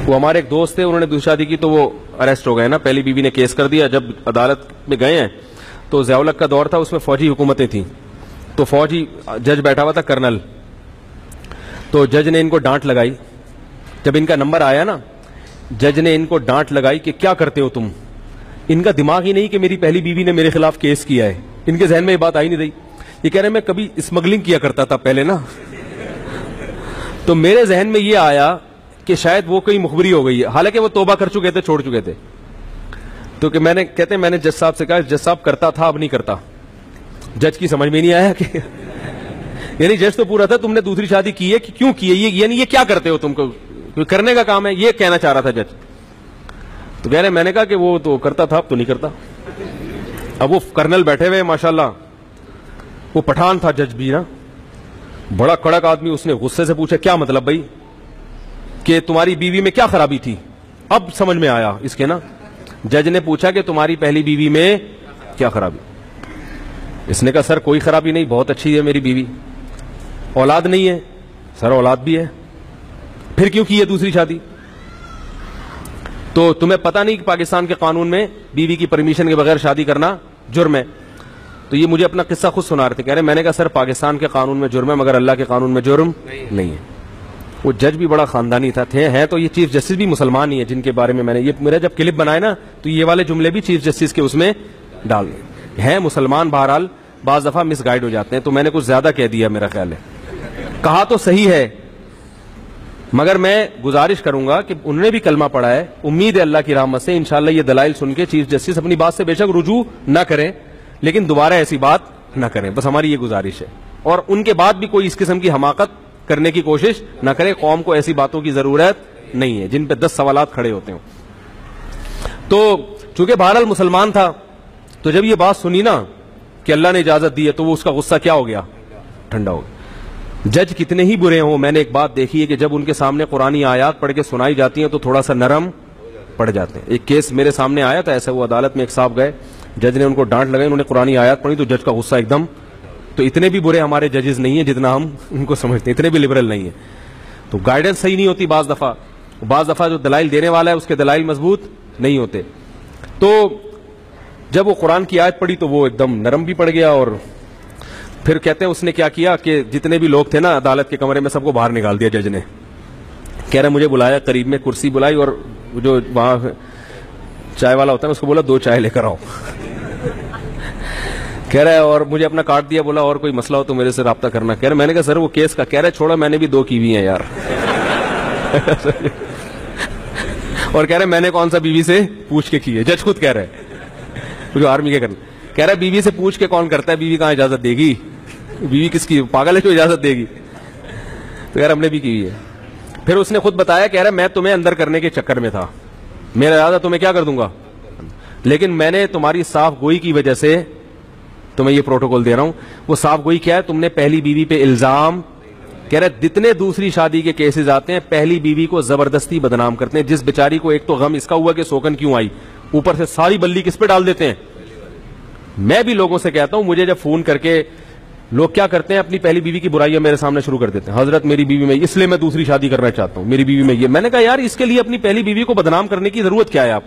وہ ہمارے ایک دوست تھے, انہوں نے دوسری شادی کی تو وہ اریسٹ ہو گئے نا, پہلی بیوی نے کیس کر دیا. جب عدالت میں گئے ہیں تو ضیاء الحق کا دور تھا, اس میں فوجی حکومتیں تھیں, تو فوجی جج بیٹھا ہوا تھا کرنل, تو جج نے ان کو ڈانٹ لگائی. جب ان کا نمبر آیا نا, جج نے ان کو ڈانٹ لگائی کہ کیا کرتے ہو تم. ان کا دماغ ہی نہیں کہ میری پہلی بیوی نے میرے خلاف کیس کیا ہے, ان کے ذہن میں یہ بات آئی نہیں رہی. یہ کہہ رہے میں کبھی اسمگلنگ کیا کرتا تھا پہلے نا, تو میرے ذہن میں یہ آیا کہ شاید وہ کوئی مخبری ہو گئی ہے, حالانکہ وہ توبہ کر چکے تھے, چھوڑ چکے تھے. تو کہ میں نے جج صاحب سے کہا, جج صاحب کرتا تھا اب نہیں کرتا. جج کی سمجھ میں نہیں آیا کہ یعنی جج تو پورا تھا تم نے دوسری شادی کی ہے کہ کیوں کی ہے, یعنی یہ کیا کرتے ہو تم کو, کرنے کا کام ہے, یہ کہنا چاہ رہا تھا جج. تو کہہ رہے میں نے کہا کہ وہ تو کرتا تھا اب تو نہیں کرتا. اب وہ کرنل بیٹھے ہوئے ماشاءاللہ, وہ پٹھان تھا جج بھی نا, بڑا کڑک آدمی. اس نے غصے سے پوچھا کیا مطلب بھائی کہ تمہاری بیوی میں کیا خرابی تھی. اب سمجھ میں آیا اس کے نا. جج نے پوچھا کہ تمہاری پہلی بیوی میں کیا خرابی. اس نے کہا سر کوئی خرابی نہیں, بہت اچھی ہے میری بیوی, اولاد نہیں ہے. سر اولاد بھی ہے, پھر کیوں کی ہے دوسری شادی. تو تمہیں پتہ نہیں کہ پاکستان کے قانون میں بیوی کی پرمیشن کے بغیر شادی کرنا جرم ہے. تو یہ مجھے اپنا قصہ خود سنا رہے تھے, کہہ رہے میں نے کہا سر پاکستان کے قانون میں جرم ہے مگر اللہ کے قانون میں جرم نہیں ہے. وہ جج بھی بڑا خاندانی تھا, ہیں تو یہ چیف جسٹس بھی مسلمان ہی ہے, جن کے بارے میں نے یہ میرا جب کلپ بنایا نا تو یہ والے جملے بھی چیف جسٹس کے اس میں ڈال ہیں مسلمان. بہرحال بعض دفعہ مس گائیڈ ہو جاتے ہیں, تو میں نے کچھ زیادہ کہہ دیا میرا خیال ہے. کہا تو صحیح ہے مگر میں گزارش کروں گا کہ انہوں نے بھی کلمہ پڑھا ہے, امید ہے اللہ کی رحمت سے انشاءاللہ یہ دلائل سن کے چیف جسٹس اپنی بات سے بے شک رجوع نہ کریں, لیکن دوبارہ ایسی بات نہ کریں, بس ہماری یہ گزارش ہے. اور ان کے بعد بھی کوئی اس قسم کی حماقت کرنے کی کوشش نہ کرے. قوم کو ایسی باتوں کی ضرورت نہیں ہے جن پہ 10 سوالات کھڑے ہوتے ہوں. تو چونکہ بہرحال مسلمان تھا, تو جب یہ بات سنی نا کہ اللہ نے اجازت دی ہے, تو وہ اس کا غصہ کیا ہو گیا, ٹھنڈا ہو گیا. جج کتنے ہی برے ہوں, میں نے ایک بات دیکھی ہے کہ جب ان کے سامنے قرآنی آیات پڑھ کے سنائی جاتی ہیں تو تھوڑا سا نرم پڑ جاتے ہیں. ایک کیس میرے سامنے آیا تھا ایسا, وہ عدالت میں ایک صاحب گئے, جج نے ان کو ڈانٹ لگائی, انہوں نے قرآنی آیات پڑھی تو جج کا غصہ ایک دم. تو اتنے بھی برے ہمارے ججز نہیں ہیں جتنا ہم ان کو سمجھتے ہیں, اتنے بھی لبرل نہیں ہیں. تو گائیڈنس صحیح نہیں ہوتی بعض دفعہ جو دلائل دینے والا ہے اس کے دلائل مضبوط نہیں ہوتے. تو جب وہ قرآن کی آیت پڑھی تو وہ ایک دم نرم بھی پڑ گیا, اور پھر کہتے ہیں اس نے کیا کیا کہ جتنے بھی لوگ تھے نا عدالت کے کمرے میں سب کو باہر نکال دیا جج نے. کہہ رہے مجھے بلایا, قریب میں کرسی بلائی, اور جو وہاں چائے والا ہوتا ہے اس کو بولا 2 چائے لے کر آؤ. کہہ رہا ہے اور مجھے اپنا کارڈ دیا, بولا اور کوئی مسئلہ ہو تو میرے سے رابطہ کرنا. کہہ رہے میں نے کہا سر وہ کیس کا. کہہ رہے چھوڑا میں نے بھی 2 کی ہوئی ہیں یار. اور کہہ رہے میں نے کون سا بیوی سے پوچھ کے کی ہے, جج خود کہہ رہے جو آرمی کے کرنا. کہہ رہا بیوی سے پوچھ کے کون کرتا ہے, بیوی کہاں اجازت دے گی, بیوی کس کی پاگل ہے جو اجازت دے گی. تو یار ہم نے بھی کی ہوئی ہے. پھر اس نے خود بتایا, کہہ رہا میں تمہیں اندر کرنے کے چکر میں تھا, میرا ارادہ تمہیں کیا کر دوں گا, لیکن میں نے تمہاری صاف گوئی کی وجہ سے تمہیں یہ پروٹوکول دے رہا ہوں. وہ صاف گوئی کیا ہے, تم نے پہلی بیوی پہ الزام, کہہ رہے جتنے دوسری شادی کے کیسز آتے ہیں پہلی بیوی کو زبردستی بدنام کرتے ہیں. جس بیچاری کو ایک تو غم اس کا ہوا کہ سوکن کیوں آئی, اوپر سے ساری بلی کس پہ ڈال دیتے ہیں. میں بھی لوگوں سے کہتا ہوں, مجھے جب فون کر کے لوگ کیا کرتے ہیں اپنی پہلی بیوی کی برائیاں میرے سامنے شروع کر دیتے ہیں, حضرت میری بیوی میں اس لیے میں دوسری شادی کرنا چاہتا ہوں, میری بیوی میں یہ. میں نے کہا یار اس کے لیے اپنی پہلی بیوی کو بدنام کرنے کی ضرورت کیا ہے.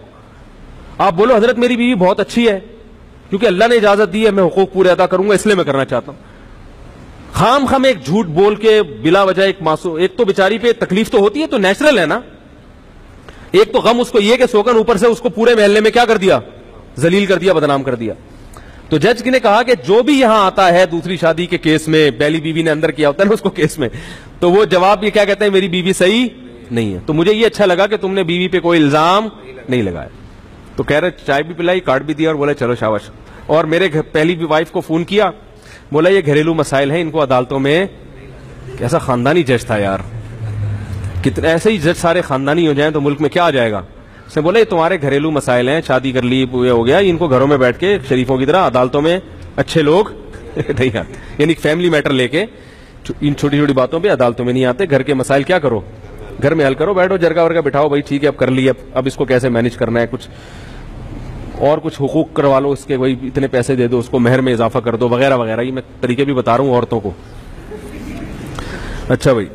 آپ بولو حضرت میری بیوی بہت اچھی ہے کیونکہ اللہ نے اجازت دی ہے, میں حقوق پورے ادا کروں گا اس لیے میں کرنا چاہتا ہوں. خام ایک جھوٹ بول کے بلا وجہ ایک تو بیچاری پہ تکلیف تو ہوتی ہے, تو نیچرل ہے نا. ایک تو غم اس کو یہ کہ سوکن اوپر سے اس کو پورے محلے میں کیا کر دیا, ذلیل کر دیا, بدنام کر دیا. تو جج نے کہا کہ جو بھی یہاں آتا ہے دوسری شادی کے کیس میں, پہلی بیوی نے اندر کیا ہوتا ہے نا اس کو کیس میں, تو وہ جواب یہ کیا کہتے ہیں, میری بیوی صحیح نہیں ہے. تو مجھے یہ اچھا لگا کہ تم نے بیوی پہ کوئی الزام نہیں لگایا. تو کہہ رہے چائے بھی پلائی, کارڈ بھی دیا, اور بولے چلو شاباش. اور میرے پہلی وائف کو فون کیا, بولا یہ گھریلو مسائل ہیں, ان کو عدالتوں میں. کیسا خاندانی جج تھا یار, کتنے ایسے ہی جج سارے خاندانی ہو جائیں تو ملک میں کیا آ جائے گا. اس نے بولا یہ تمہارے گھریلو مسائل ہیں, شادی کر لی ہو گیا, ان کو گھروں میں بیٹھ کے شریفوں کی طرح عدالتوں میں اچھے لوگ نہیں آتے. یعنی فیملی میٹر لے کے ان چھوٹی چھوٹی باتوں پہ عدالتوں میں نہیں آتے. گھر کے مسائل کیا کرو, گھر میں حل کرو, بیٹھو جرگا ورگا بٹھاؤ, بھائی ٹھیک ہے اب کر لی, اب اس کو کیسے مینج کرنا ہے, کچھ اور کچھ حقوق کروا لو اس کے, وہی اتنے پیسے دے دو, اس کو مہر میں اضافہ کر دو, وغیرہ وغیرہ. یہ میں طریقے بھی بتا رہا ہوں عورتوں کو. اچھا بھائی